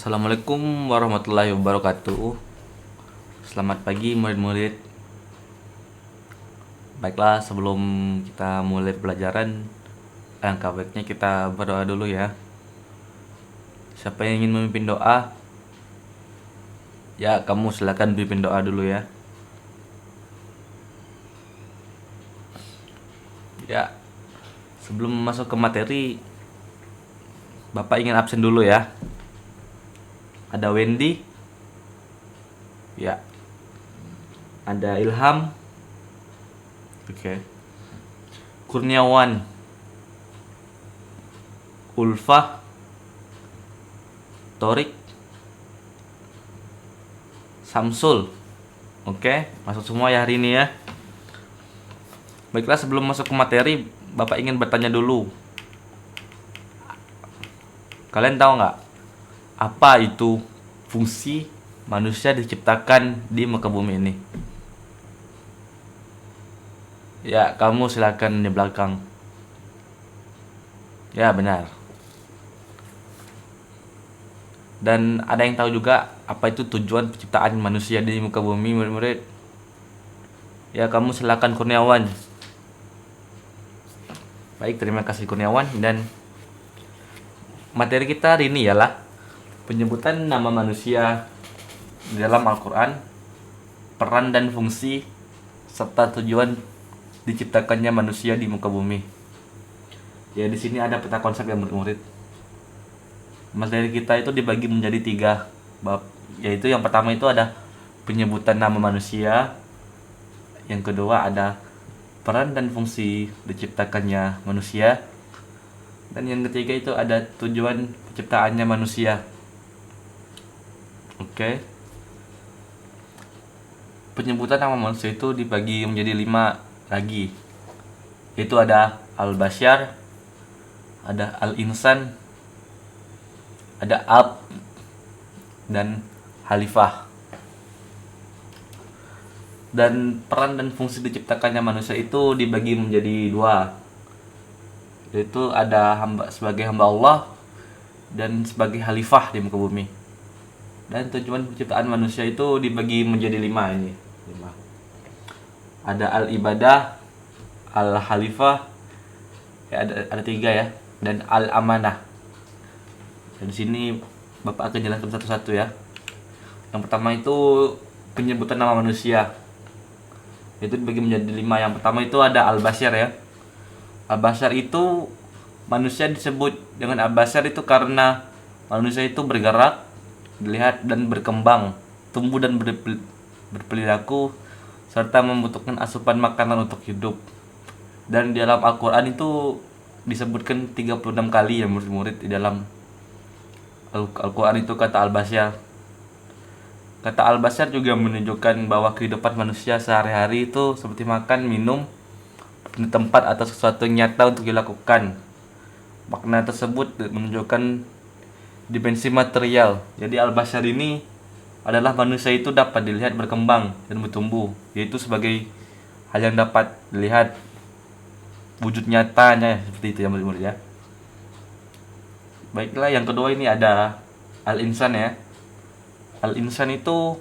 Assalamualaikum warahmatullahi wabarakatuh. Selamat pagi murid-murid. Baiklah, sebelum kita mulai pelajaran, alangkah baiknya kita berdoa dulu ya. Siapa yang ingin memimpin doa? Ya, kamu silakan pimpin doa dulu ya. Ya, sebelum masuk ke materi, Bapak ingin absen dulu ya. Ada Wendy. Ya. Ada Ilham. Oke. Kurniawan. Ulfah. Torik. Samsul. Oke, masuk semua ya hari ini ya. Baiklah, sebelum masuk ke materi, Bapak ingin bertanya dulu. Kalian tahu nggak apa itu fungsi manusia diciptakan di muka bumi ini? Ya, kamu silakan di belakang. Ya, benar. Dan ada yang tahu juga apa itu tujuan penciptaan manusia di muka bumi, murid-murid? Ya, kamu silakan Kurniawan. Baik, terima kasih Kurniawan. Dan materi kita hari ini ialah penyebutan nama manusia di dalam Al-Quran, peran dan fungsi, serta tujuan diciptakannya manusia di muka bumi. Ya, di sini ada peta konsep yang murid-murid. Materi kita itu dibagi menjadi 3 bab, yaitu yang pertama itu ada penyebutan nama manusia, yang kedua ada peran dan fungsi diciptakannya manusia, dan yang ketiga itu ada tujuan penciptaannya manusia. Oke. Penyebutan nama manusia itu dibagi menjadi 5 lagi, yaitu ada Al-Bashar, ada Al-Insan, ada Ab, dan Khalifah. Dan peran dan fungsi diciptakannya manusia itu dibagi menjadi 2, yaitu ada sebagai hamba Allah dan sebagai khalifah di muka bumi. Dan tujuan penciptaan manusia itu dibagi menjadi 5 ini. 5. Ada al-ibadah, al-khalifah, ya ada 3 ya, dan al-amanah. Dan di sini Bapak akan jelaskan satu-satu ya. Yang pertama itu penyebutan nama manusia. Itu dibagi menjadi 5. Yang pertama itu ada al-bashar ya. Al-bashar itu manusia disebut dengan al-bashar itu karena manusia itu bergerak, dilihat dan berkembang, tumbuh dan berperilaku, serta membutuhkan asupan makanan untuk hidup. Dan di dalam Al-Quran itu disebutkan 36 kali ya murid-murid di dalam Al-Quran itu kata al-bashar. Kata al-bashar juga menunjukkan bahwa kehidupan manusia sehari-hari itu seperti makan, minum, tempat atau sesuatu yang nyata untuk dilakukan. Makna tersebut menunjukkan dimensi material. Jadi al-bashar ini adalah manusia itu dapat dilihat berkembang dan bertumbuh, yaitu sebagai hal yang dapat dilihat wujud nyatanya, seperti itu ya murid-murid ya. Baiklah, yang kedua ini ada al-insan ya. Al-insan itu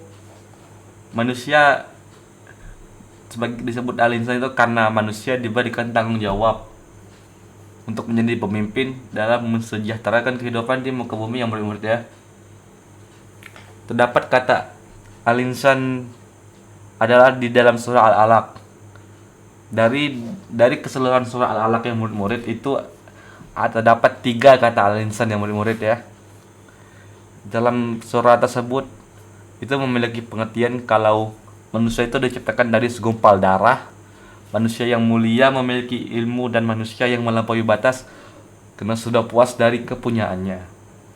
manusia, sebagai disebut al-insan itu karena manusia diberikan tanggung jawab untuk menjadi pemimpin dalam mensejahterakan kehidupan di muka bumi yang murid-murid ya. Terdapat kata al-insan adalah di dalam surah Al-Alaq. Dari keseluruhan surah Al-Alaq yang murid-murid itu terdapat 3 kata al-insan yang murid-murid ya. Dalam surah tersebut itu memiliki pengertian kalau manusia itu diciptakan dari segumpal darah, manusia yang mulia, memiliki ilmu, dan manusia yang melampaui batas karena sudah puas dari kepunyaannya.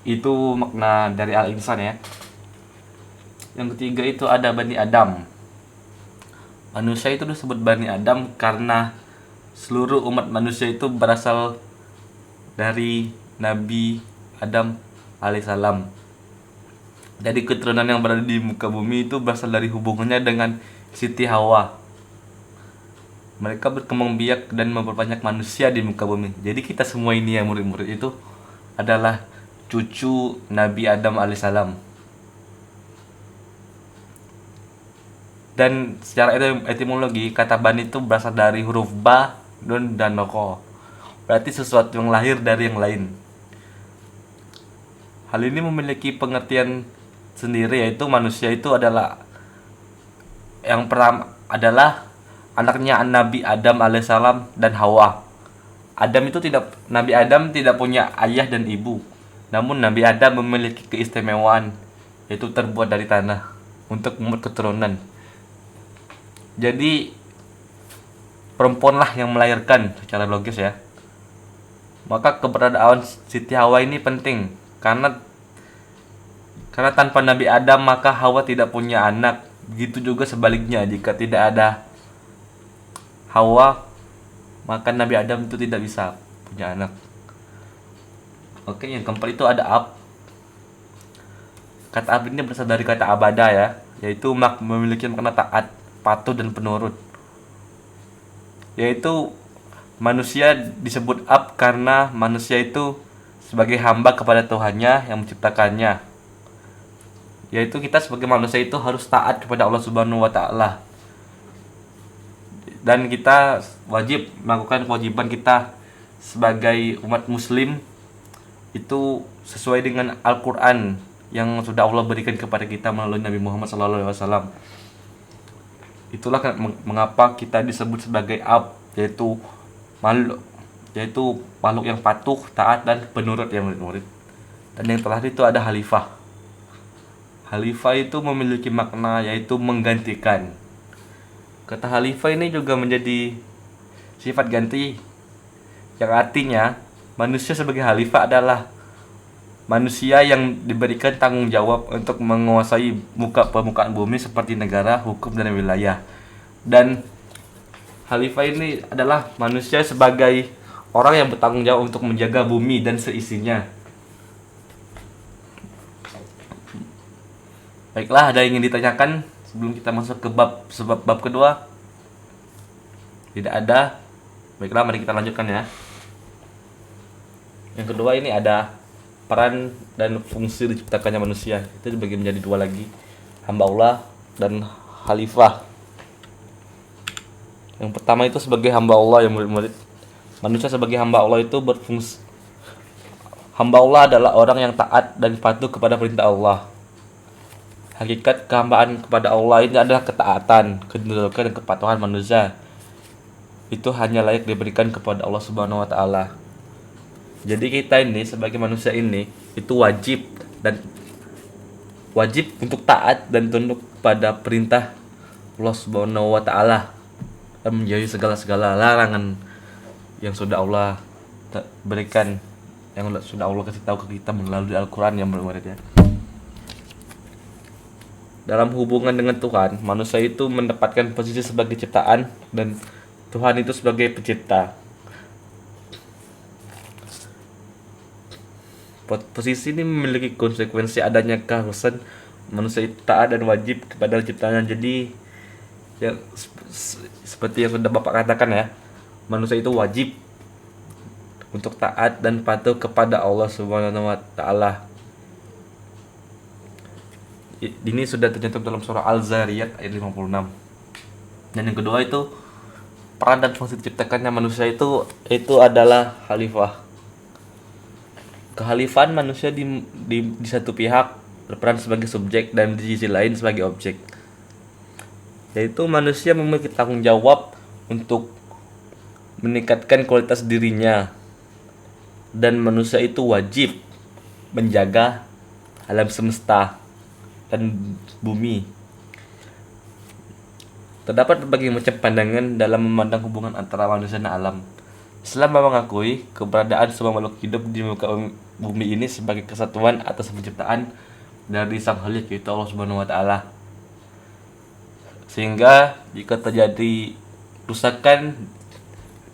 Itu makna dari al-insan ya. Yang ketiga itu ada Bani Adam. Manusia itu disebut Bani Adam karena seluruh umat manusia itu berasal dari Nabi Adam alaihissalam. Jadi keturunan yang berada di muka bumi itu berasal dari hubungannya dengan Siti Hawa. Mereka berkembang biak dan memperbanyak manusia di muka bumi. Jadi kita semua ini ya murid-murid itu adalah cucu Nabi Adam alaihissalam. Dan secara etimologi, kata Bani itu berasal dari huruf Ba, Nun, dan Noko. Berarti sesuatu yang lahir dari yang lain. Hal ini memiliki pengertian sendiri, yaitu manusia itu adalah yang pertama adalah anaknya Nabi Adam alaihissalam dan Hawa. Nabi Adam tidak punya ayah dan ibu. Namun Nabi Adam memiliki keistimewaan, yaitu terbuat dari tanah untuk membuat keturunan. Jadi perempuanlah yang melahirkan secara logis ya. Maka keberadaan Siti Hawa ini penting karena tanpa Nabi Adam maka Hawa tidak punya anak. Begitu juga sebaliknya, jika tidak ada Hawa maka Nabi Adam itu tidak bisa punya anak. Oke, yang keempat itu ada ab. Kata ab ini berasal dari kata abada ya, yaitu memiliki makna taat, patuh, dan penurut. Yaitu manusia disebut ab karena manusia itu sebagai hamba kepada Tuhannya yang menciptakannya. Yaitu kita sebagai manusia itu harus taat kepada Allah Subhanahu wa taala. Dan kita wajib melakukan kewajiban kita sebagai umat muslim itu sesuai dengan Al-Quran yang sudah Allah berikan kepada kita melalui Nabi Muhammad SAW. Itulah mengapa kita disebut sebagai ab, yaitu makhluk yang patuh, taat, dan penurut ya murid-murid. Dan yang terakhir itu ada khalifah. Khalifah itu memiliki makna yaitu menggantikan. Kata khalifah ini juga menjadi sifat ganti, yang artinya manusia sebagai khalifah adalah manusia yang diberikan tanggung jawab untuk menguasai permukaan bumi seperti negara, hukum, dan wilayah. Dan khalifah ini adalah manusia sebagai orang yang bertanggung jawab untuk menjaga bumi dan seisinya. Baiklah, ada yang ingin ditanyakan sebelum kita masuk ke bab kedua? Tidak ada. Baiklah, mari kita lanjutkan ya. Yang kedua ini ada peran dan fungsi diciptakannya manusia. Itu dibagi menjadi dua lagi, hamba Allah dan khalifah. Yang pertama itu sebagai hamba Allah yang murid-murid. Manusia sebagai hamba Allah itu berfungsi. Hamba Allah adalah orang yang taat dan patuh kepada perintah Allah. Hakikat kehambaan kepada Allah ini adalah ketaatan, kedudukan, dan kepatuhan manusia. Itu hanya layak diberikan kepada Allah Subhanahu wa taala. Jadi kita ini sebagai manusia ini itu wajib untuk taat dan tunduk pada perintah Allah Subhanahu wa taala dan menjauhi segala larangan yang sudah Allah berikan, yang sudah Allah kasih tahu ke kita melalui Al-Qur'an yang murid ya. Dalam hubungan dengan Tuhan, manusia itu mendapatkan posisi sebagai ciptaan dan Tuhan itu sebagai pencipta. Posisi ini memiliki konsekuensi adanya keharusan manusia itu taat dan wajib kepada ciptaannya. Jadi ya, seperti yang sudah Bapak katakan ya, manusia itu wajib untuk taat dan patuh kepada Allah Subhanahu wa taala. Ini sudah tercantum dalam surah Al-Zariyat ayat 56. Dan yang kedua itu peran dan fungsi diciptakannya manusia itu adalah khalifah. Kekhalifahan manusia di satu pihak berperan sebagai subjek dan di sisi lain sebagai objek. Yaitu manusia memiliki tanggung jawab untuk meningkatkan kualitas dirinya. Dan manusia itu wajib menjaga alam semesta dan bumi. Terdapat berbagai macam pandangan dalam memandang hubungan antara manusia dan alam. Islam mengakui keberadaan semua makhluk hidup di muka bumi ini sebagai kesatuan atas penciptaan dari Sang Khalik, yaitu Allah Subhanahu wa taala. Sehingga jika terjadi kerusakan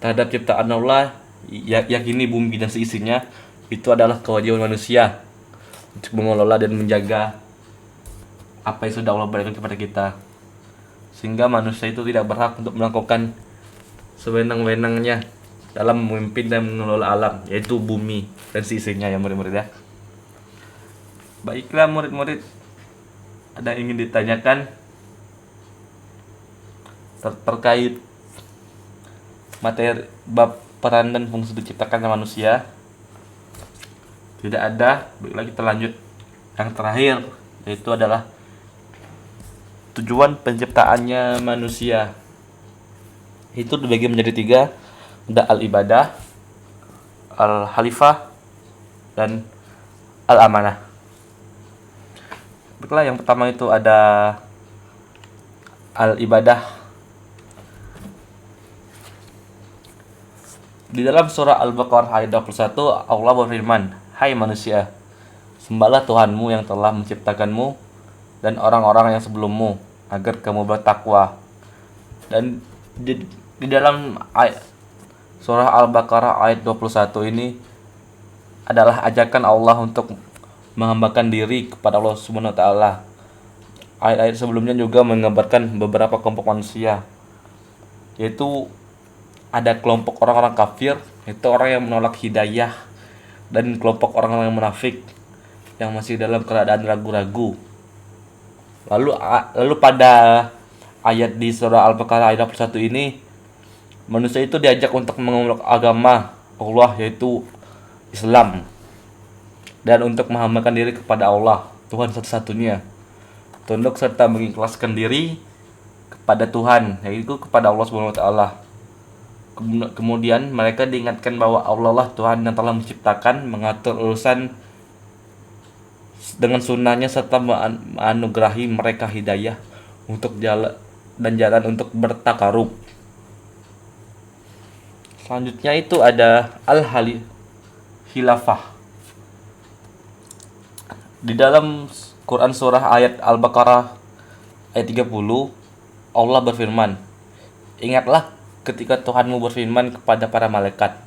terhadap ciptaan Allah, yakini bumi dan seisinya, itu adalah kewajiban manusia untuk mengelola dan menjaga apa yang sudah Allah berikan kepada kita. Sehingga manusia itu tidak berhak untuk melakukan sewenang-wenangnya dalam memimpin dan mengelola alam, yaitu bumi dan seisinya ya murid-murid ya. Baiklah murid-murid, ada yang ingin ditanyakan terkait materi bab peran dan fungsi diciptakannya manusia? Tidak ada. Baiklah kita lanjut yang terakhir, yaitu adalah tujuan penciptaannya manusia. Itu dibagi menjadi 3, ada al-ibadah, al-khalifah, dan al-amanah. Baiklah, yang pertama itu ada al-ibadah. Di dalam surah Al-Baqarah ayat 21, Allah berfirman, "Hai manusia, sembahlah Tuhanmu yang telah menciptakanmu dan orang-orang yang sebelummu, agar kamu bertakwa." Dan di dalam surah Al-Baqarah ayat 21 ini adalah ajakan Allah untuk menghambakan diri kepada Allah Subhanahu wa taala. Ayat-ayat sebelumnya juga menggambarkan beberapa kelompok manusia, yaitu ada kelompok orang-orang kafir, itu orang yang menolak hidayah, dan kelompok orang-orang yang munafik yang masih dalam keadaan ragu-ragu. Lalu pada ayat di surah Al-Baqarah ayat 21 ini, manusia itu diajak untuk memeluk agama Allah, yaitu Islam, dan untuk menghambakan diri kepada Allah, Tuhan satu-satunya, tunduk serta mengikhlaskan diri kepada Tuhan, yaitu kepada Allah Subhanahu wa taala. Kemudian mereka diingatkan bahwa Allah lah Tuhan yang telah menciptakan, mengatur urusan dengan sunnahnya, serta menganugerahi mereka hidayah untuk jalan untuk bertakarub. Selanjutnya itu ada al-khilafah. Di dalam Quran surah ayat Al-Baqarah ayat 30, Allah berfirman, "Ingatlah ketika Tuhanmu berfirman kepada para malaikat,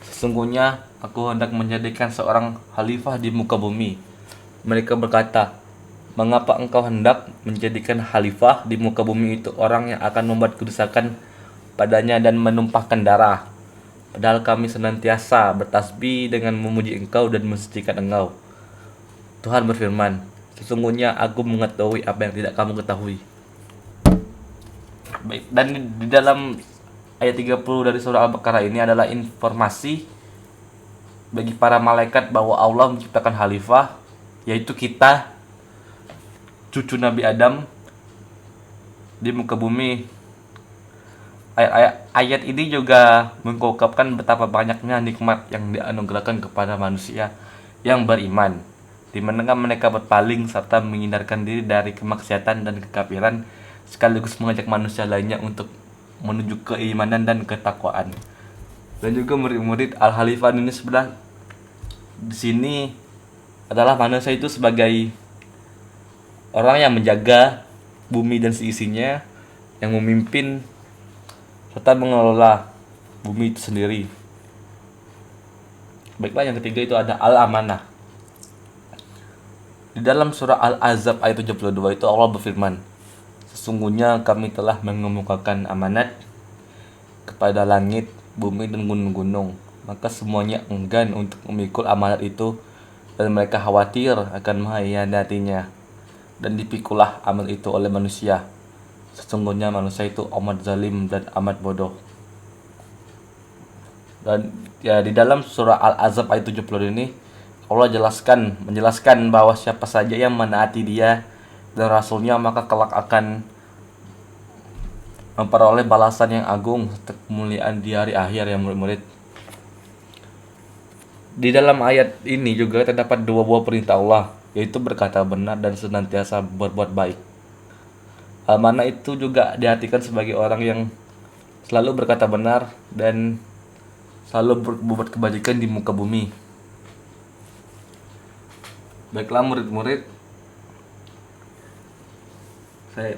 sesungguhnya aku hendak menjadikan seorang khalifah di muka bumi. Mereka berkata, mengapa engkau hendak menjadikan khalifah di muka bumi itu orang yang akan membuat kerusakan padanya dan menumpahkan darah? Padahal kami senantiasa bertasbih dengan memuji engkau dan mensucikan engkau." Tuhan berfirman, "Sesungguhnya aku mengetahui apa yang tidak kamu ketahui." Baik, dan di dalam ayat 30 dari surah Al-Baqarah ini adalah informasi bagi para malaikat bahwa Allah menciptakan khalifah, yaitu kita, cucu Nabi Adam, di muka bumi. Ayat ini juga mengungkapkan betapa banyaknya nikmat yang dianugerahkan kepada manusia yang beriman, di mana mereka berpaling serta menghindarkan diri dari kemaksiatan dan kekafiran, sekaligus mengajak manusia lainnya untuk menuju keimanan dan ketakwaan. Dan juga murid-murid al-khalifah ini sebenarnya di sini adalah manusia itu sebagai orang yang menjaga bumi dan seisinya, yang memimpin serta mengelola bumi itu sendiri. Baiklah, yang ketiga itu ada al-amanah. Di dalam surah Al-Ahzab ayat 72 itu Allah berfirman, "Sesungguhnya kami telah mengemukakan amanat kepada langit, bumi, dan gunung-gunung. Maka semuanya enggan untuk memikul amanat itu, dan mereka khawatir akan mengkhianatinya. Dan dipikulah amanat itu oleh manusia. Sesungguhnya manusia itu amat zalim dan amat bodoh." Dan ya, di dalam surah Al-Ahzab ayat 70 ini Allah menjelaskan bahwa siapa saja yang menaati Dia dan Rasulnya, maka kelak akan memperoleh balasan yang agung serta kemuliaan di hari akhir, ya murid-murid. Di dalam ayat ini juga terdapat 2 buah perintah Allah, yaitu berkata benar dan senantiasa berbuat baik. Amanah itu juga diartikan sebagai orang yang selalu berkata benar dan selalu berbuat kebajikan di muka bumi. Baiklah murid-murid,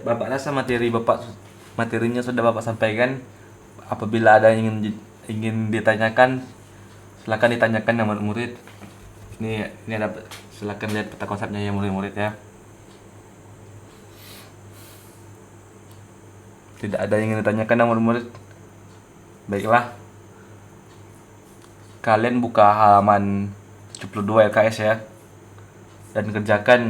Bapak rasa materinya sudah Bapak sampaikan. Apabila ada yang ingin ditanyakan, silakan ditanyakan ya murid-murid. Ini ada, silakan lihat peta konsepnya ya murid-murid ya. Tidak ada yang ingin ditanyakan ya murid-murid. Baiklah, kalian buka halaman 72 LKS ya. dan kerjakan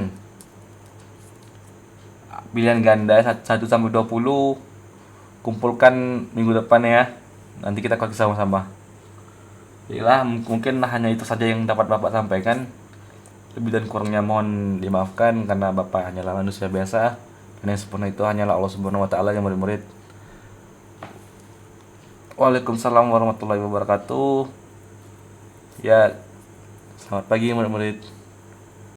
pilihan ganda 1 sampai 20. Kumpulkan minggu depan ya. Nanti kita koreksi sama-sama. Yalah, mungkin hanya itu saja yang dapat Bapak sampaikan. Lebih dan kurangnya mohon dimaafkan karena Bapak hanyalah manusia biasa. Dan yang sempurna itu hanyalah Allah Subhanahu wa taala yang murid-murid. Waalaikumsalam warahmatullahi wabarakatuh. Ya, selamat pagi murid-murid.